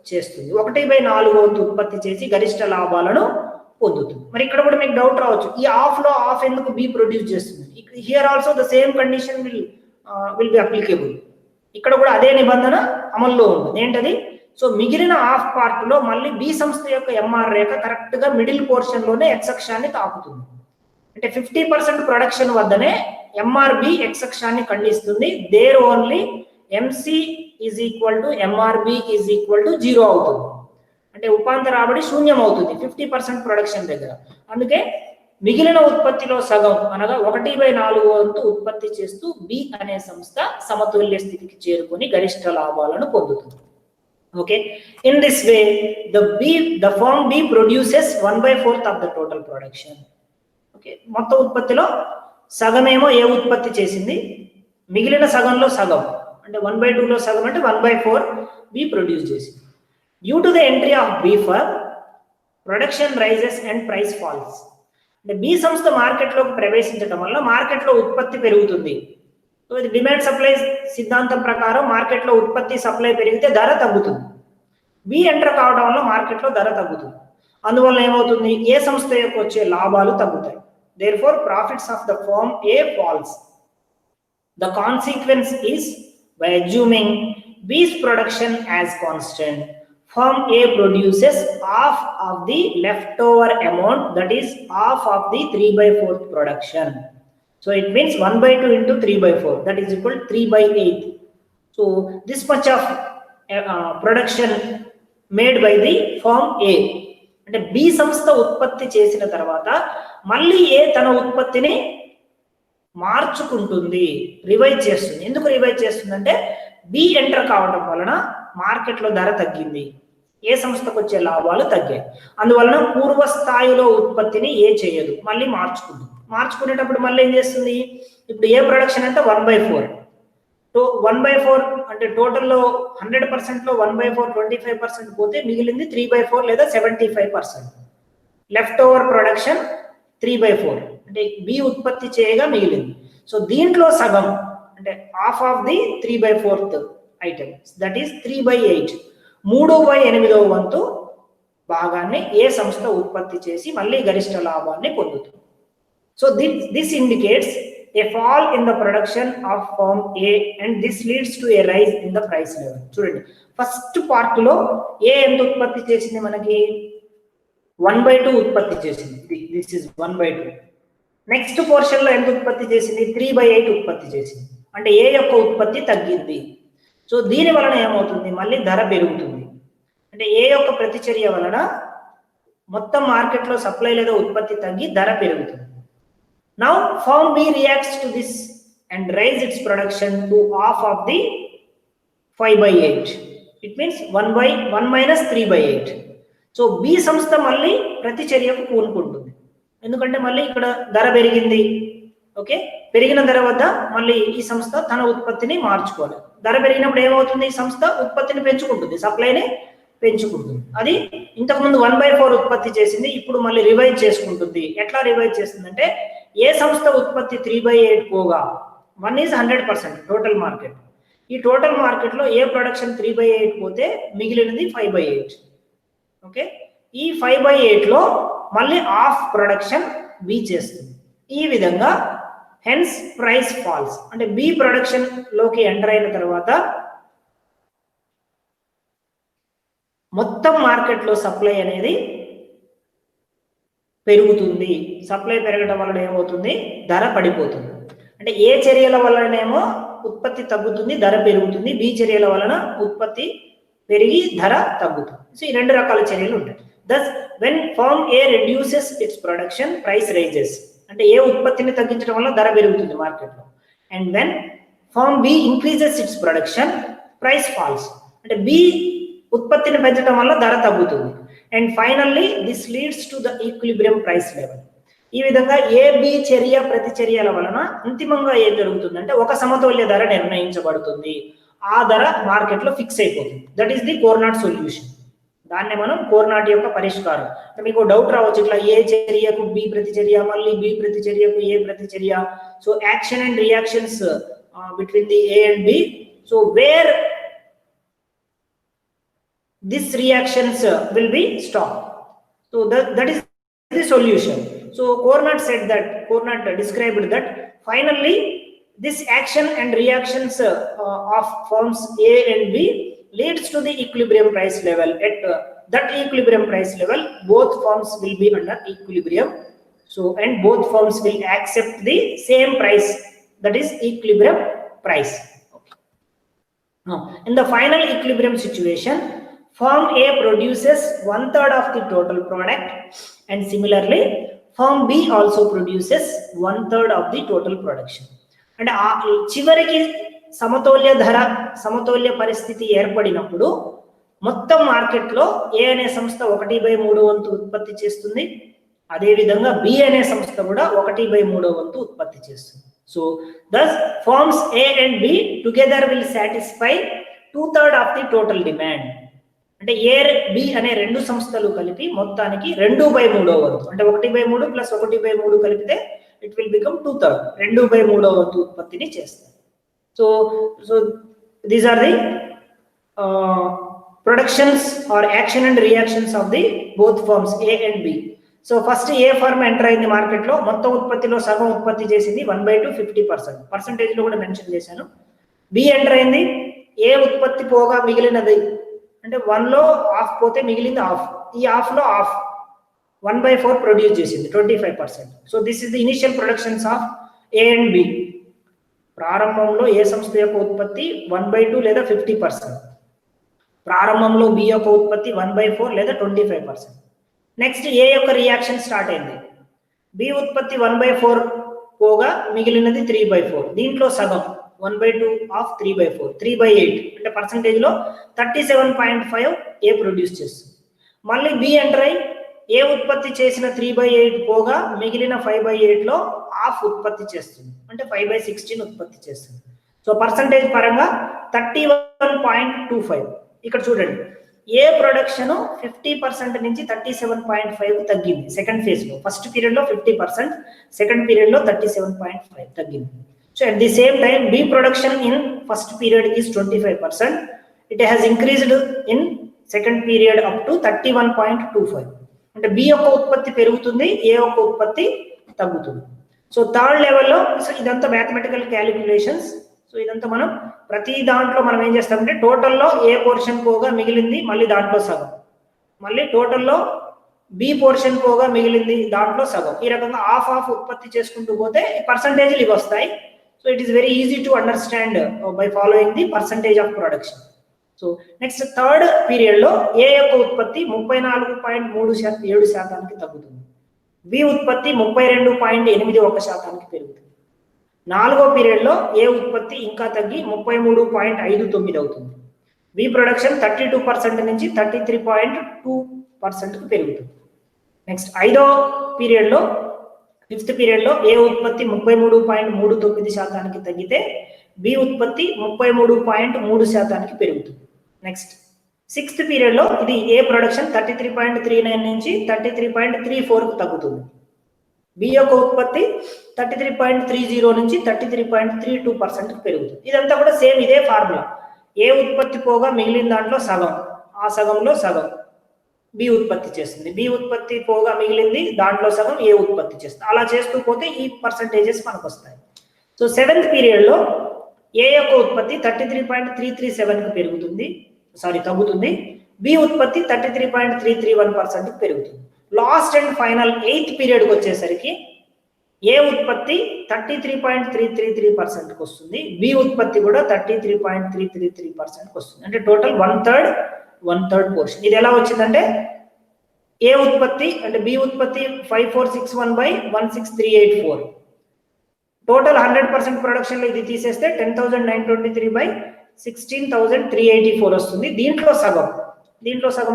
చేస్తుంది. 1/4 వంతు ఉత్పత్తి చేసి గరిష్ట లాభాలను పొందుతుంది. మరి ఇక్కడ కూడా మీకు డౌట్ రావచ్చు, ఈ హాఫ్ లో హాఫ్ ఎందుకు B ప్రొడ్యూస్ చేస్తుంది? Here also the same condition will be applicable. ఇక్కడ కూడా అదే నిబంధన అమల్లో ఉంటుంది. ఏంటది? సో మిగిలిన హాఫ్ పార్ట్ లో మళ్ళీ B సంస్థ యొక్క MR రేఖ కరెక్ట్ గా మిడిల్ పోర్షన్ లోనే x అక్షాన్ని తాకుతుంది. అంటే 50% ప్రొడక్షన్ వద్దనే MRB x అక్షాన్ని ఖండిస్తుంది. There only MC is equal to MRB is equal to 0 అవుతుంది. అంటే ఉపాంత రాబడి శూన్యం అవుతుంది 50% ప్రొడక్షన్ దగ్గర. అందుకే మిగిలిన ఉత్పత్తిలో సగం అనగా 1/4 వంతు ఉత్పత్తి చేస్తూ B అనే సంస్థ సమతుల్య స్థితికి చేరుకొని గరిష్ట లాభాలను పొందుతుంది. Okay, in this way the firm B produces 1/4 of the total production. Okay, మొత్తం ఉత్పత్తిలో సగమేమో ఏ ఉత్పత్తి చేసింది, మిగిలిన సగంలో సగం అంటే 1/2లో సగం అంటే 1/4 B ప్రొడ్యూస్ చేసింది. Due to the entry of B firm, production rises and price falls. అంటే B సంస్థ మార్కెట్లోకి ప్రవేశించడం వల్ల మార్కెట్లో ఉత్పత్తి పెరుగుతుంది. సో ఇది డిమాండ్ సప్లై సిద్ధాంతం ప్రకారం మార్కెట్లో ఉత్పత్తి సప్లై పెరిగితే ధర తగ్గుతుంది. B ఎంటర్ కావడం వల్ల మార్కెట్లో ధర తగ్గుతుంది. అందువల్ల ఏమవుతుంది, ఏ సంస్థ యొక్క వచ్చే లాభాలు తగ్గుతాయి. Therefore, profits of the firm A falls. The consequence is, by assuming B's production as constant, firm A produces half of the leftover amount, that is half of the 3/4 production. So it means 1/2 into 3/4, that is equal to 3/8. So this much of production made by the firm A. అంటే B సంస్థ ఉత్పత్తి చేసిన తర్వాత మళ్ళీ A తన ఉత్పత్తిని మార్చుకుంటుంది, revise చేస్తుంది. ఎందుకు రివైజ్ చేస్తుంది అంటే B ఎంటర్ కావడం వలన మార్కెట్లో ధర తగ్గింది, ఏ సంస్థకు వచ్చే లాభాలు తగ్గాయి. అందువలన పూర్వ స్థాయిలో ఉత్పత్తిని ఏ చేయదు, మళ్ళీ మార్చుకుంటుంది. మార్చుకునేటప్పుడు మళ్ళీ ఏం చేస్తుంది, ఇప్పుడు ఏ ప్రొడక్షన్ అంటే 1/4. 1/4 అంటే టోటల్లో 100%లో 1/4 25% పోతే మిగిలింది 3/4 లేదా 75%. లెఫ్ట్ ఓవర్ ప్రొడక్షన్ 3/4 అంటే B ఉత్పత్తి చేయగా మిగిలింది. సో దీంట్లో సగం అంటే half of the 3/4 item, that is 3/8, 3/8 వంతు భాగాన్ని ఏ సంస్థ ఉత్పత్తి చేసి మళ్ళీ గరిష్ట లాభాన్ని పొందుతుంది. So this indicates a fall in the production of firm A and this leads to a rise in the price level. చూడండి ఫస్ట్ పార్ట్ లో ఏ ఎంత ఉత్పత్తి చేసింది మనకి 1/2 ఉత్పత్తి చేసింది, దిస్ ఇస్ 1/2. నెక్స్ట్ పోర్షన్ లో ఎంత ఉత్పత్తి చేసింది 3/8 ఉత్పత్తి చేసింది, అంటే ఏ యొక్క ఉత్పత్తి తగ్గింది. సో దీని వలన ఏమవుతుంది మళ్ళీ ధర పెరుగుతుంది, అంటే ఏ యొక్క ప్రతిచర్య వలన మొత్తం మార్కెట్లో సప్లై లేదా ఉత్పత్తి తగ్గి ధర పెరుగుతుంది. Now firm B reacts to this and raise its production to half of the 5/8. It means 1 minus 3/8. So B సంస్థ మళ్ళీ ప్రతిచర్యకు పూనుకుంటుంది, ఎందుకంటే మళ్ళీ ఇక్కడ ధర పెరిగింది. ఓకే, పెరిగిన ధర వద్ద మళ్ళీ ఈ సంస్థ తన ఉత్పత్తిని మార్చుకోవాలి. ధర పెరిగినప్పుడు ఏమవుతుంది, ఈ సంస్థ ఉత్పత్తిని పెంచుకుంటుంది, సప్లైని పెంచుకుంటుంది. అది ఇంతకుముందు 1/4 ఉత్పత్తి చేసింది, ఇప్పుడు మళ్ళీ రివైజ్ చేసుకుంటుంది. ఎట్లా రివైజ్ చేస్తుందంటే ఏ సంస్థ ఉత్పత్తి 3/8 పోగా 1 is 100% టోటల్ మార్కెట్. ఈ టోటల్ మార్కెట్ లో ఏ ప్రొడక్షన్ 3/8 పోతే మిగిలినది 5/8. ఓకే, ఈ 5/8 లో మళ్ళీ హాఫ్ ప్రొడక్షన్ బి చేస్తుంది. ఈ విధంగా హెన్స్ ప్రైస్ ఫాల్స్, అంటే బి ప్రొడక్షన్ లోకి ఎంటర్ అయిన తర్వాత మొత్తం మార్కెట్ లో సప్లై అనేది పెరుగుతుంది. సప్లై పెరగడం వలన ఏమవుతుంది, ధర పడిపోతుంది. అంటే ఏ చర్యల వలనేమో ఉత్పత్తి తగ్గుతుంది, ధర పెరుగుతుంది. బి చర్యల వలన ఉత్పత్తి పెరిగి ధర తగ్గుతుంది. సో ఈ రెండు రకాల చర్యలు ఉంటాయి. Thus when firm A reduces its production price rises, అంటే ఏ ఉత్పత్తిని తగ్గించడం వల్ల ధర పెరుగుతుంది మార్కెట్లో. And when firm B increases its production price falls, అంటే బి ఉత్పత్తిని పెంచడం వల్ల ధర తగ్గుతుంది. And finally this leads to the equilibrium price level. ఈ విధంగా ఏ బి చర్య ప్రతిచర్యల వలన అంతిమంగా ఏం జరుగుతుందంటే ఒక సమతౌల్య ధర నిర్ణయించబడుతుంది. ఆ ధర మార్కెట్ లో ఫిక్స్ అయిపోతుంది. That is the Cournot solution. దాన్నే మనం కోర్నాట్ యొక్క పరిష్కారం. మీకు డౌట్ రావచ్చు, ఇట్లా ఏ చర్యకు బి ప్రతిచర్య, మళ్ళీ బి ప్రతిచర్యకు ఏ ప్రతిచర్య. So action and reactions between the A and B. So where these reactions will be stopped. So that is the solution. So Cournot described that finally this action and reactions of firms A and B leads to the equilibrium price level. At that equilibrium price level both firms will be under equilibrium. So and both firms will accept the same price, that is equilibrium price. Okay. Now in the final equilibrium situation, firm A produces 1/3 of the total product and similarly firm B also produces 1/3 of the total production. And చివరికి సమతౌల్య పరిస్థితి ఏర్పడినప్పుడు మొత్తం market లో ఏ అనే సంస్థ 1/3 వంతు ఉత్పత్తి చేస్తుంది, అదే విధంగా బి అనే సంస్థ కూడా 1/3 వంతు ఉత్పత్తి చేస్తుంది. So thus firms A and B together will satisfy 2/3 of the total demand. అంటే ఏ బి అనే రెండు సంస్థలు కలిపి మొత్తానికి 2/3 వంతు, అంటే 1/3 ప్లస్ 1/3 కలిపితే ఇట్ విల్ బికమ్ 2/3, 2/3 వంతు ఉత్పత్తిని చేస్తారు. So these are the productions or action and reactions of the both firms A and B. So first A firm enter అయింది మార్కెట్ లో, మొత్తం ఉత్పత్తిలో సగం ఉత్పత్తి చేసింది 1/2 50%, పర్సంటేజ్ లో కూడా మెన్షన్ చేశాను. బి ఎంటర్ అయింది, ఏ ఉత్పత్తి పోగా మిగిలినది అంటే 1 లో హాఫ్ పోతే మిగిలింది హాఫ్, ఈ హాఫ్ లో హాఫ్ 1/4 ప్రొడ్యూస్ చేసింది 25%. So this is the initial productions of A and B. ప్రారంభంలో ఏ సంస్థ యొక్క ఉత్పత్తి 1/2 లేదా 50%, ప్రారంభంలో బి యొక్క ఉత్పత్తి 1/4 లేదా 25%. నెక్స్ట్ ఏ యొక్క రియాక్షన్ స్టార్ట్ అయింది, బి ఉత్పత్తి 1/4 పోగా మిగిలినది 3/4, దీంట్లో సగం 1/2 ఆఫ్ 3/4 3/8, అంటే పర్సంటేజ్ లో 37.5 ఏ ప్రొడ్యూస్ చేస్తుంది. మళ్ళీ బి ఎంటర్ అయి ఏ ఉత్పత్తి చేసిన 3/8 పోగా మిగిలిన 5/8 లో హాఫ్ ఉత్పత్తి చేస్తుంది, అంటే 5/16 ఉత్పత్తి చేస్తుంది. సో పర్సంటేజ్ పరంగా 31.25. ఇక్కడ చూడండి, ఏ ప్రొడక్షన్ 50% నుంచి 37.5 తగ్గింది సెకండ్ ఫేజ్ లో. ఫస్ట్ పీరియడ్ లో 50%, సెకండ్ పీరియడ్ లో 37.5 తగ్గింది. So at the same time B production in first period is 25%, it has increased in second period up to 31.25. అంటే B యొక్క ఉత్పత్తి పెరుగుతుంది, A యొక్క ఉత్పత్తి తగ్గుతుంది. సో థర్డ్ లెవెల్లో సో ఇదంతా మ్యాథమెటికల్ క్యాలిక్యులేషన్స్. సో ఇదంతా మనం ప్రతి దాంట్లో మనం ఏం చేస్తామంటే టోటల్లో ఏ పోర్షన్ పోగా మిగిలింది మళ్ళీ దాంట్లో సగం, మళ్ళీ టోటల్లో బి పోర్షన్ పోగా మిగిలింది దాంట్లో సగం, ఈ రకంగా హాఫ్ ఉత్పత్తి చేసుకుంటూ పోతే పర్సంటేజ్లు ఇవి వస్తాయి. So it is very easy to understand by following the percentage of production. So next third పీరియడ్లో ఏ యొక్క ఉత్పత్తి 34.37% తగ్గుతుంది, బి ఉత్పత్తి 32.81% పెరుగుతుంది. నాలుగో పీరియడ్లో ఏ ఉత్పత్తి ఇంకా తగ్గి 33.59 అవుతుంది, బి ప్రొడక్షన్ 32% నుంచి 33.2% పెరుగుతుంది. నెక్స్ట్ ఐదో పీరియడ్లో ఫిఫ్త్ పీరియడ్లో ఏ ఉత్పత్తి 33.39% తగ్గితే బి ఉత్పత్తి 33.3% పెరుగుతుంది. నెక్స్ట్ సిక్స్త్ పీరియడ్లో ఇది ఏ ప్రొడక్షన్ 33.39 నుంచి 33.34 తగ్గుతుంది, బి యొక్క ఉత్పత్తి 33.30 నుంచి 33.32% పెరుగుతుంది. ఇదంతా కూడా సేమ్ ఇదే ఫార్ములా, ఏ ఉత్పత్తి పోగా మిగిలిన దాంట్లో సగం, ఆ సగంలో సగం బి ఉత్పత్తి చేస్తుంది, బి ఉత్పత్తి పోగా మిగిలింది దాంట్లో సగం ఏ ఉత్పత్తి చేస్తుంది. అలా చేస్తూ పోతే ఈ పర్సంటేజెస్ మనకు వస్తాయి. సో సెవెంత్ పీరియడ్లో ఏ యొక్క ఉత్పత్తి 33.337కి తగ్గుతుంది, బి ఉత్పత్తి 33.331% పెరుగుతుంది. లాస్ట్ అండ్ ఫైనల్ ఎయిత్ పీరియడ్కి వచ్చేసరికి ఏ ఉత్పత్తి 33.333%కి వస్తుంది, బి ఉత్పత్తి కూడా 33.333%కి వస్తుంది. అంటే టోటల్ వన్ థర్డ్ పోర్షన్. ఇది ఎలా వచ్చిందంటే ఏ ఉత్పత్తి అంటే బి ఉత్పత్తి 5461/16384, టోటల్ 100% ప్రొడక్షన్ లో ఇది తీసేస్తే 10,923/16,384 వస్తుంది. దీంట్లో సగం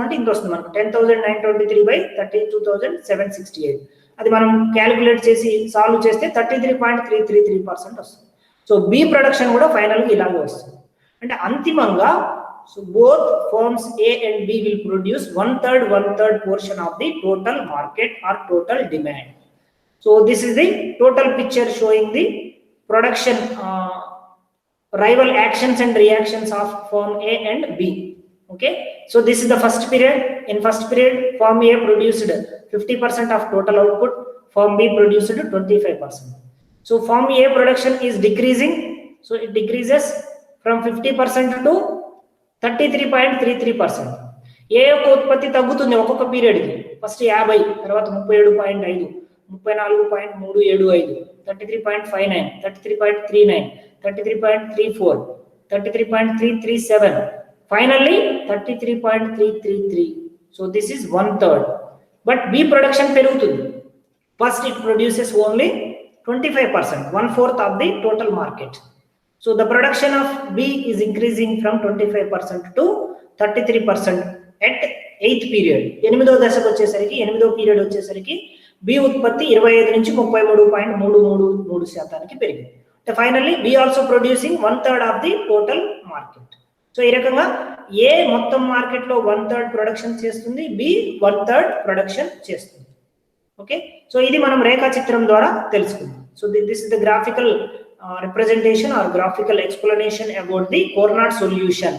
అంటే ఇంత వస్తుంది మనకు 10,923/32,768. అది మనం క్యాలిక్యులేట్ చేసి సాల్వ్ చేస్తే 33.333% వస్తుంది. సో బి ప్రొడక్షన్ కూడా ఫైనల్ గా ఇలాగే వస్తుంది. అంటే అంతిమంగా so both firms A and B will produce one third portion of the total market or total demand. So this is the total picture showing the production rival actions and reactions of firm A and B. Okay, so this is the first period. In first period firm A produced 50% of total output, firm B produced 25%. So firm A production is decreasing, so it decreases from 50% to 33.33%. ఏ యొక్క ఉత్పత్తి తగ్గుతుంది ఒక్కొక్క period కి, first 50, తర్వాత 37.5, 34.375, 33.59, 33.39, 33.34, 33.337, finally 33.333. so this is one third. but B production పెరుగుతుంది, first it produces only 25%, 1/4 of the total market. So the production of B is increasing from 25% to 33% at 8th period. 8వ దశకు వచ్చేసరికి 8వ period వచ్చేసరికి B ఉత్పత్తి 25 నుంచి 33.333%కి పెరిగింది. Finally B also producing 1/3 of the total market. So ఈ రకంగా A మొత్తం మార్కెట్ లో 1/3 ప్రొడక్షన్ చేస్తుంది, B 1/3 ప్రొడక్షన్ చేస్తుంది. ఓకే, సో ఇది మనం రేఖాచిత్రం ద్వారా తెలుసుకుందాం. So this is the graphical representation or graphical explanation about the Cournot solution.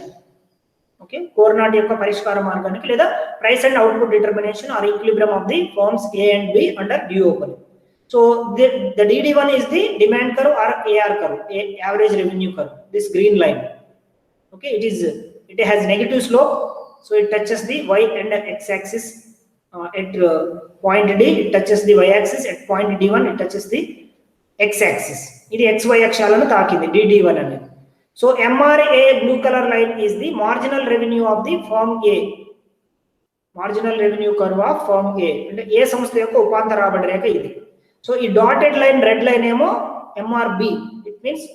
Okay, Cournot యొక్క పరిష్కార మార్గానికి లేదా price and output determination or equilibrium of the firms A and B under duopoly. So the DD1 is the demand curve or AR curve, average revenue curve, this green line. Okay, it has negative slope, so it touches the y and x axis at point D, it touches the y axis, at point D1 it touches the x axis. ఇది XY అక్షాలను తాకింది DD1 అనేది. So MRA blue colour line is the marginal revenue of the firm A, marginal revenue curve of firm A అంటే ఏ సంస్థ యొక్క ఉపాంత రాబడి రేఖ ఇది. So ఈ డాటెడ్ లైన్ రెడ్ లైన్ ఏమో MRB, ఇట్ మీన్స్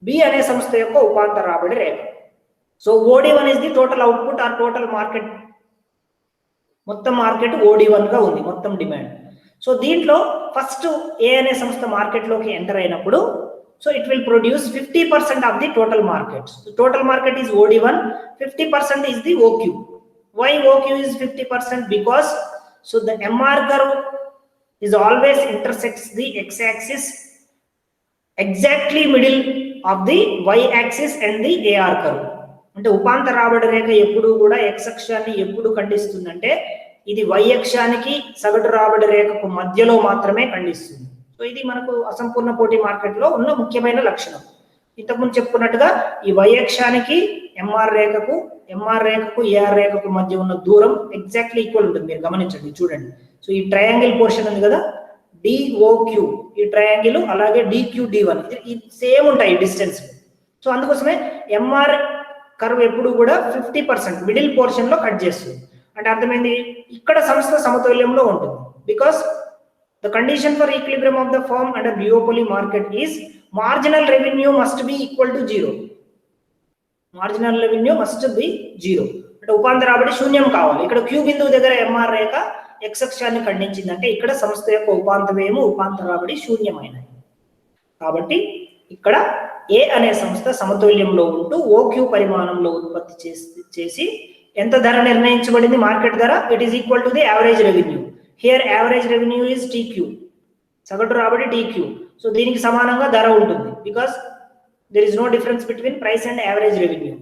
B అనే సంస్థ యొక్క ఉపాంత రాబడి రేఖ. So OD1 is the total output or total market, మొత్తం మార్కెట్ OD1 గా ఉంది, మొత్తం డిమాండ్. సో దీంట్లో ఫస్ట్ ఏ అనే సంస్థ మార్కెట్ లోకి ఎంటర్ అయినప్పుడు so it will produce 50% of the total market. Total market is OD1, 50% is the OQ. Why OQ is 50%? Because so the MR curve is always intersects the x axis exactly middle of the y axis and the AR curve. అంటే ఉపాంత రాబడి రేఖ ఎప్పుడు కూడా x అక్షాన్ని ఎప్పుడు ఖండిస్తుందంటే ఇది y అక్షానికి సగటు రాబడి రేఖకు మధ్యలో మాత్రమే ఖండిస్తుంది. సో ఇది మనకు అసంపూర్ణ పోటీ మార్కెట్ లో ఉన్న ముఖ్యమైన లక్షణం. ఇంతకుముందు చెప్పుకున్నట్టుగా ఈ y అక్షానికి MR రేఖకు AR రేఖకు మధ్య ఉన్న దూరం ఎగ్జాక్ట్లీ ఈక్వల్ ఉంటుంది. మీరు గమనించండి, చూడండి. సో ఈ ట్రయాంగిల్ పోర్షన్ ఉంది కదా, DOQ, ఈ ట్రయాంగిల్, అలాగే DQD1 ఇది సేమ్ ఉంటాయి డిస్టెన్స్. సో అందుకోసమే MR కర్వ్ ఎప్పుడు కూడా 50% మిడిల్ పోర్షన్ లో కట్ చేస్తుంది. అంటే అర్థమైంది, ఇక్కడ సంస్థ సమతుల్యంలో ఉంటుంది. Because the condition for equilibrium of the firm under duopoly market is marginal revenue must be equal to 0. Marginal revenue must be 0 అంటే ఉపాంత రాబడి శూన్యం కావాలి. ఇక్కడ Q బిందువు దగ్గర MR రేఖ X అక్షాన్ని ఖండించింది అంటే ఇక్కడ సంస్థ యొక్క ఉపాంత వ్యయము ఉపాంత రాబడి శూన్యమైనది. కాబట్టి ఇక్కడ A అనే సంస్థ సమతుల్యంలో ఉంటూ OQ పరిమాణంలో ఉత్పత్తి చేసి ఎంత ధర నిర్ణయించబడింది మార్కెట్ ధర, it is equal to the average revenue. Here average revenue is TQ, సగటు రాబడి TQ. సో దీనికి సమానంగా ధర ఉంటుంది. Because there is no difference between price and average revenue.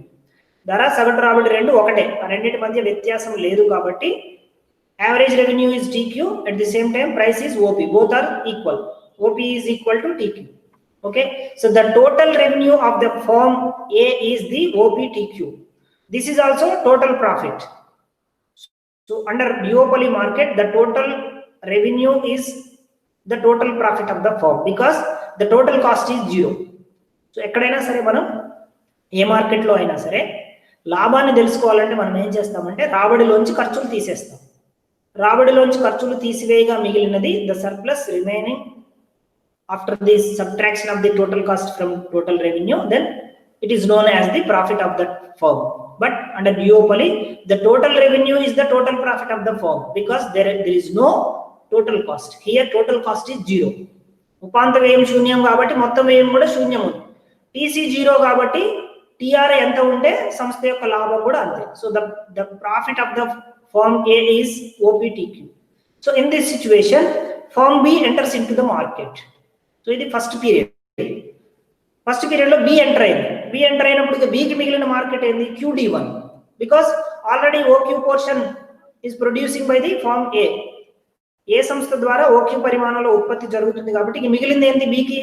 ధర సగటు రాబడి రెండు ఒకటే, ఆ రెండింటి మధ్య వ్యత్యాసం లేదు. కాబట్టి average revenue is TQ, at the same time price is OP, both are equal. OP is equal to TQ. Okay, so the total revenue of the firm A is the OPTQ. This is also total profit. So under duopoly market, the total revenue is the total profit of the firm because the total cost is 0. So ekkadaina sare manam A market లో అయినా సరే లాభాన్ని తెలుసుకోవాలంటే మనం ఏం చేస్తామంటే రాబడిలోంచి ఖర్చులు తీసేస్తాం. రాబడిలోంచి ఖర్చులు తీసివేయగా మిగిలినది the surplus remaining after this subtraction of the total cost from total revenue, then it is known as the profit of that firm. But under duopoly, the total revenue is the total profit of the firm because there is no total cost. Here total cost is 0. ఉపాంత వ్యయం శూన్యం కాబట్టి మొత్తం వ్యయం కూడా శూన్యం ఉంది. TC 0 కాబట్టి TR ఎంత ఉంటే సంస్థ యొక్క లాభం కూడా అంతే. So the profit of the firm A is OPTQ. So in this situation, firm B enters into the market. So ఇది ఫస్ట్ పీరియడ్ లో బి ఎంటర్ అయినప్పుడు ఇక బికి మిగిలిన మార్కెట్ ఏంది QD1, because already OQ portion is producing by the firm A సంస్థ ద్వారా OQ పరిమాణంలో ఉత్పత్తి జరుగుతుంది కాబట్టి ఇక మిగిలింది ఏంది బికి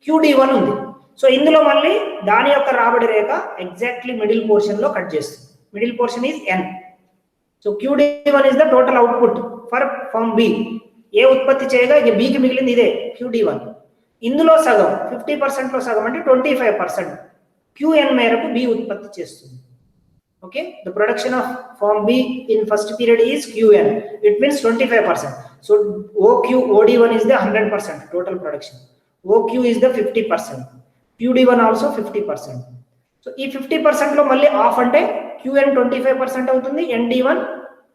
QD1 ఉంది. సో ఇందులో మళ్ళీ దాని యొక్క రాబడి రేఖ ఎగ్జాక్ట్లీ మిడిల్ పోర్షన్ లో కట్ చేస్తుంది. Middle portion is N. So QD1 is the total output for firm B. A ఉత్పత్తి చేయగా ఇక బికి మిగిలింది ఇదే QD1. ఇందులో సగం 50% లో సగం అంటే 25% QN మేరకు బి ఉత్పత్తి చేస్తుంది. Okay, the production of firm B in first period is QN, it means 25%. So OD1 is the 100% total production, OQ is the 50%, QD1 also 50%. So ఈ 50% లో మళ్ళీ ఆఫ్ అంటే QN 25% అవుతుంది, ND1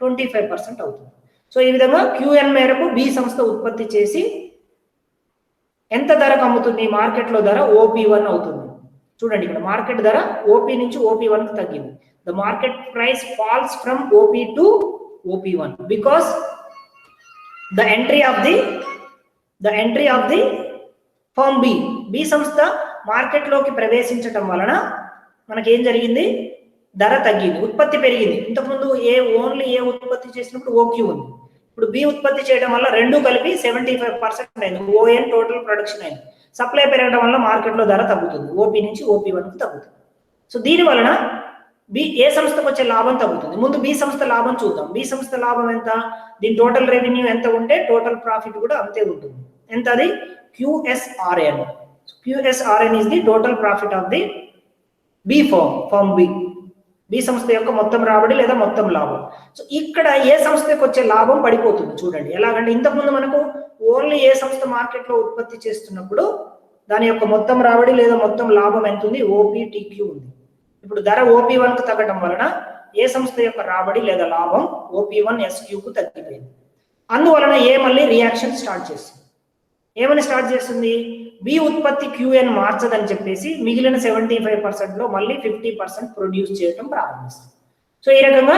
25% అవుతుంది. సో ఈ విధంగా QN మేరకు బి సంస్థ ఉత్పత్తి చేసి ఎంత ధరకు అమ్ముతుంది మార్కెట్ లో ధర OP1 అవుతుంది. చూడండి ఇక్కడ మార్కెట్ ధర OP నుంచి OP1 కు తగ్గింది. The market price falls from OP to OP1 because the entry of the firm B సంస్థ మార్కెట్ లోకి ప్రవేశించటం వలన మనకేం జరిగింది, ధర తగ్గింది, ఉత్పత్తి పెరిగింది. ఇంతకుముందు ఓన్లీ ఏ ఉత్పత్తి చేసినప్పుడు OQ ఉంది, ఇప్పుడు బి ఉత్పత్తి చేయడం వల్ల రెండు కలిపి 75% అయింది. ON టోటల్ ప్రొడక్షన్ అయింది. సప్లై పెరగడం వల్ల మార్కెట్ లో ధర తగ్గుతుంది, OP నుంచి OP1 కు తగ్గుతుంది. సో దీని వలన ఏ సంస్థకు వచ్చే లాభం తగ్గుతుంది. ముందు బి సంస్థ లాభం చూద్దాం. బి సంస్థ లాభం ఎంత, దీని టోటల్ రెవెన్యూ ఎంత ఉంటే టోటల్ ప్రాఫిట్ కూడా అంతే ఉంటుంది. ఎంత అది QSRN. QSRN is the total profit of the B firm B సంస్థ యొక్క మొత్తం రాబడి లేదా మొత్తం లాభం. సో ఇక్కడ ఏ సంస్థకు వచ్చే లాభం పడిపోతుంది. చూడండి ఎలాగంటే ఇంతకుముందు మనకు ఓన్లీ ఏ సంస్థ మార్కెట్ లో ఉత్పత్తి చేస్తున్నప్పుడు దాని యొక్క మొత్తం రాబడి లేదా మొత్తం లాభం ఎంత ఉంది, OPTQ ఉంది. ఇప్పుడు ధర OP1 కు తగ్గడం వలన ఏ సంస్థ యొక్క రాబడి లేదా లాభం OP1SQ కు తగ్గిపోయింది. అందువలన ఏ మళ్ళీ రియాక్షన్ స్టార్ట్ చేస్తుంది. ఏమని స్టార్ట్ చేస్తుంది, బి ఉత్పత్తి QN మార్చదని చెప్పేసి మిగిలిన 75% లో మళ్ళీ 50% ప్రొడ్యూస్ చేయడం ప్రారంభిస్తుంది. సో ఈ రకంగా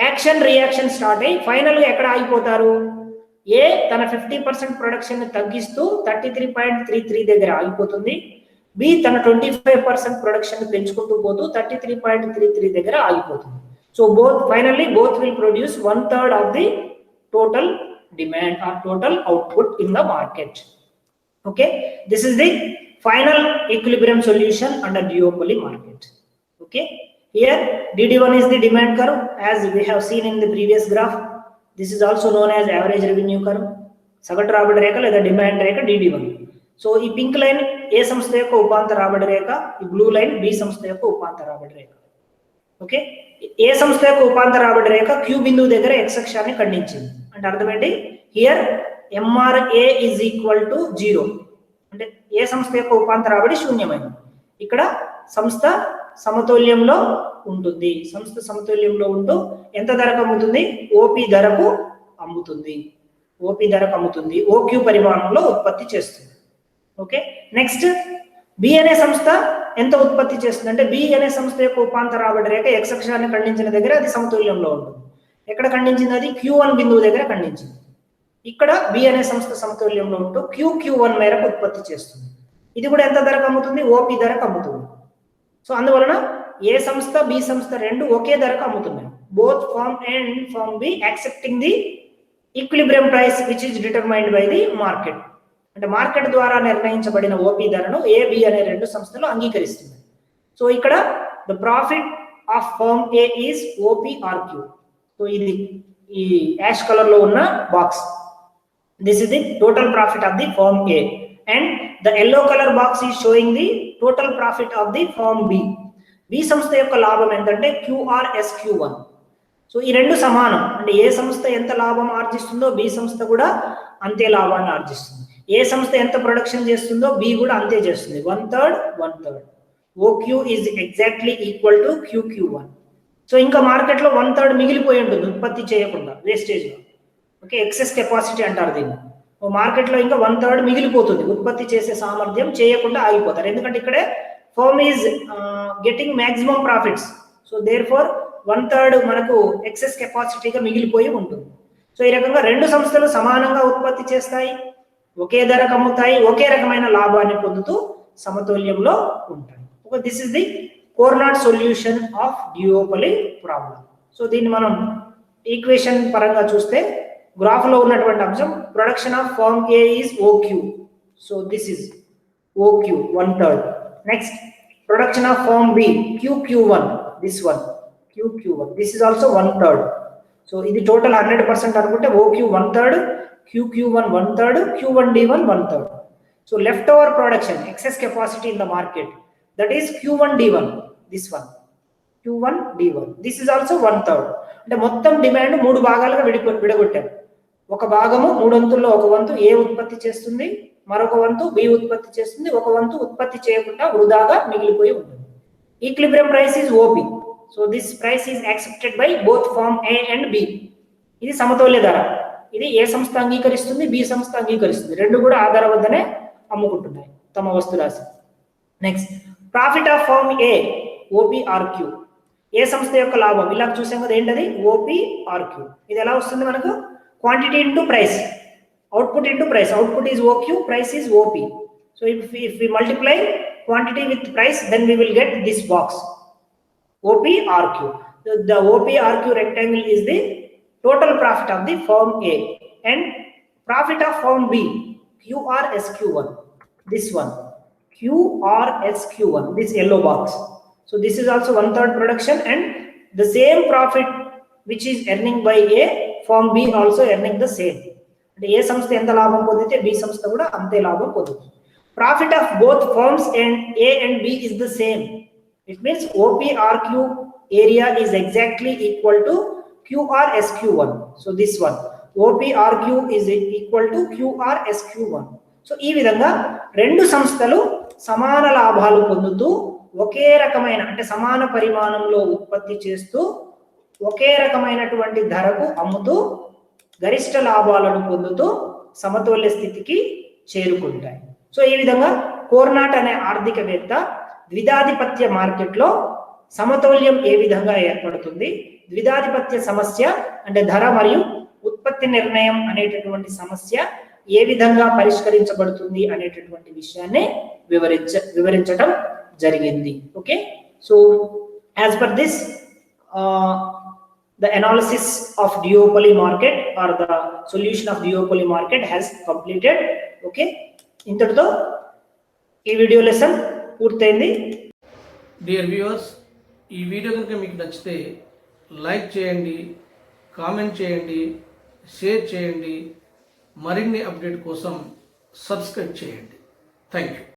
యాక్షన్ రియాక్షన్ స్టార్ట్ అయ్యి ఫైనల్ గా ఎక్కడ ఆగిపోతారు, ఏ తన 50% ప్రొడక్షన్ ని తగ్గిస్తూ 33.33 దగ్గర ఆగిపోతుంది. బి తన 25% ప్రొడక్షన్ ని పెంచుకుంటూ పోతూ 33.33 దగ్గర ఆగిపోతుంది. So both will produce 1/3 of the total demand or total output in the market. Okay, this is the final equilibrium solution under duopoly market. Okay, here DD1 is the demand curve as we have seen in the previous graph. This is also known as average revenue curve. సగటు రాబడి రేఖ లేదా demand రేఖ DD1. So ఈ pink line ఏ సంస్థ యొక్క ఉపాంత రాబడి రేఖ, ఈ blue line B సంస్థ యొక్క ఉపాంత రాబడి రేఖ. ఓకే, ఏ సంస్థ యొక్క ఉపాంత రాబడి రేఖ క్యూ బిందువు దగ్గర x అక్షాన్ని ఖండించింది అంటే అర్థం ఏంటి, here MRA is equal to 0 అంటే ఏ సంస్థ యొక్క ఉపాంత రాబడి శూన్యమైంది. ఇక్కడ సంస్థ సమతుల్యంలో ఉంటుంది. సంస్థ సమతుల్యంలో ఉంటూ ఎంత ధరకు అమ్ముతుంది, ఓపీ ధరకు అమ్ముతుంది. ఓపీ ధరకు అమ్ముతుంది, ఓక్యూ పరిమాణంలో ఉత్పత్తి చేస్తుంది. ఓకే, నెక్స్ట్ బి అనే సంస్థ ఎంత ఉత్పత్తి చేస్తుంది అంటే బి అనే సంస్థ యొక్క ఉపాంత రాబడి రేఖ x అక్షాన్ని ఖండించిన దగ్గర అది సమతుల్యంలో ఉంటుంది. ఎక్కడ ఖండించింది, అది Q1 బిందువు దగ్గర ఖండించింది. ఇక్కడ బి అనే సంస్థ సమతుల్యంలో ఉంటూ Q1 మేరకు ఉత్పత్తి చేస్తుంది. ఇది కూడా ఎంత ధరకు అమ్ముతుంది, ఓపీ ధరకు అమ్ముతుంది. సో అందువలన ఏ సంస్థ బి సంస్థ రెండు ఒకే ధరకు అమ్ముతున్నాయి. Both firm A and firm B accepting the equilibrium price which is determined by the market. అంటే మార్కెట్ ద్వారా నిర్ణయించబడిన ఓపీ ధరను ఏ బి అనే రెండు సంస్థలు అంగీకరిస్తుంది. సో ఇక్కడ the profit of firm A is OPRQ. సో ఇది ఈ యాష్ కలర్ లో ఉన్న box, this is the total profit of the firm A and the yellow colour box is showing the total profit of the firm B. B సంస్థ యొక్క లాభం ఎంతంటే QRSQ1. So ఈ రెండు సమానం అంటే ఏ సంస్థ ఎంత లాభం ఆర్జిస్తుందో బి సంస్థ కూడా అంతే లాభాన్ని ఆర్జిస్తుంది. ఏ సంస్థ ఎంత ప్రొడక్షన్ చేస్తుందో బి కూడా అంతే చేస్తుంది. 1/3 1/3. OQ is exactly equal to QQ1. So ఇంకా మార్కెట్లో 1/3 మిగిలిపోయి ఉంటుంది ఉత్పత్తి చేయకుండా వేస్టేజ్. ఓకే, ఎక్సెస్ కెపాసిటీ అంటారు దీన్ని. మార్కెట్లో ఇంకా 1/3 మిగిలిపోతుంది ఉత్పత్తి చేసే సామర్థ్యం చేయకుండా ఆగిపోతారు. ఎందుకంటే ఇక్కడే firm is getting maximum profits. So therefore 1/3 మనకు ఎక్సెస్ కెపాసిటీగా మిగిలిపోయి ఉంటుంది. సో ఈ రకంగా రెండు సంస్థలు సమానంగా ఉత్పత్తి చేస్తాయి, ఒకే ధరకు అమ్ముతాయి, ఒకే రకమైన లాభాన్ని పొందుతూ సమతుల్యంలో ఉంటాయి. This is the Cournot solution of duopoly problem. So దీన్ని మనం ఈక్వేషన్ పరంగా చూస్తే గ్రాఫ్ లో ఉన్నటువంటి అంశం production of firm A is OQ. So this is OQ 1/3. Next production of firm B QQ1, this one QQ1, this is also 1/3. సో ఇది total 100% అనుకుంటే OQ 1/3, QQ1 1/3, Q1D1 1/3. So leftover production, excess capacity in the market, that is Q1D1, this one Q1D1, this is also 1/3. అంటే మొత్తం demand మూడు భాగాలుగా విడగొట్టాం. ఒక భాగము మూడొంతుల్లో ఒక వంతు ఏ ఉత్పత్తి చేస్తుంది, మరొక వంతు బి ఉత్పత్తి చేస్తుంది, ఒక వంతు ఉత్పత్తి చేయకుండా వృధాగా మిగిలిపోయి ఉంటుంది. Equilibrium price is OP. So this price is accepted by both firm A and B. ఇది సమతుల్య ధర. ఇది ఏ సంస్థ అంగీకరిస్తుంది, బి సంస్థ అంగీకరిస్తుంది. రెండు కూడా ఆ ధర వద్దనే అమ్ముకుంటున్నాయి తమ వస్తురాశి. Next profit of firm A OPRQ. A సంస్థ యొక్క లాభం ఇలా చూసాం కదా, ఏంటది OPRQ. ఇది ఎలా వస్తుంది మనకు, quantity into price, output into price. Output is OQ, price is OP. So if we multiply quantity with price then we will get this box OPRQ. The OPRQ rectangle is the total profit of the firm A and profit of firm B QRSQ1, this one QRSQ1, this yellow box. So this is also 1/3 production and the same profit which is earning by A, firm B also earning the same. అంటే ఏ సంస్థ ఎంత లాభం పొందితే B సంస్థ కూడా అంతే లాభం పొందుతుంది. Profit of both firms and A and B is the same. It means OPRQ area is exactly equal to QRSQ1. So this one OPRQ is equal to QRSQ1. So ఈ విధంగా రెండు సంస్థలు సమాన లాభాలు పొందుతూ ఒకే రకమైన అంటే సమాన పరిమాణంలో ఉత్పత్తి చేస్తూ ఒకే రకమైనటువంటి ధరకు అమ్ముతూ గరిష్ట లాభాలను పొందుతూ సమతుల్య స్థితికి చేరుకుంటాయి. సో ఈ విధంగా కోర్నాట్ అనే ఆర్థికవేత్త ద్విధాధిపత్య మార్కెట్లో సమతుల్యం ఏ విధంగా ఏర్పడుతుంది, ద్విధాధిపత్య సమస్య అంటే ధర మరియు ఉత్పత్తి నిర్ణయం అనేటటువంటి సమస్య ఏ విధంగా పరిష్కరించబడుతుంది అనేటటువంటి విషయాన్ని వివరించడం జరిగింది. Okay, so as per this the analysis of duopoly market or the solution of duopoly market has completed. Okay, ఇంతటితో ఈ వీడియో లెసన్ పూర్తయింది. డియర్ వ్యూవర్స్, ఈ వీడియో కనుక మీకు నచ్చితే లైక్ చేయండి, కామెంట్ చేయండి, షేర్ చేయండి. మరిన్ని అప్డేట్ కోసం సబ్స్క్రైబ్ చేయండి. Thank you.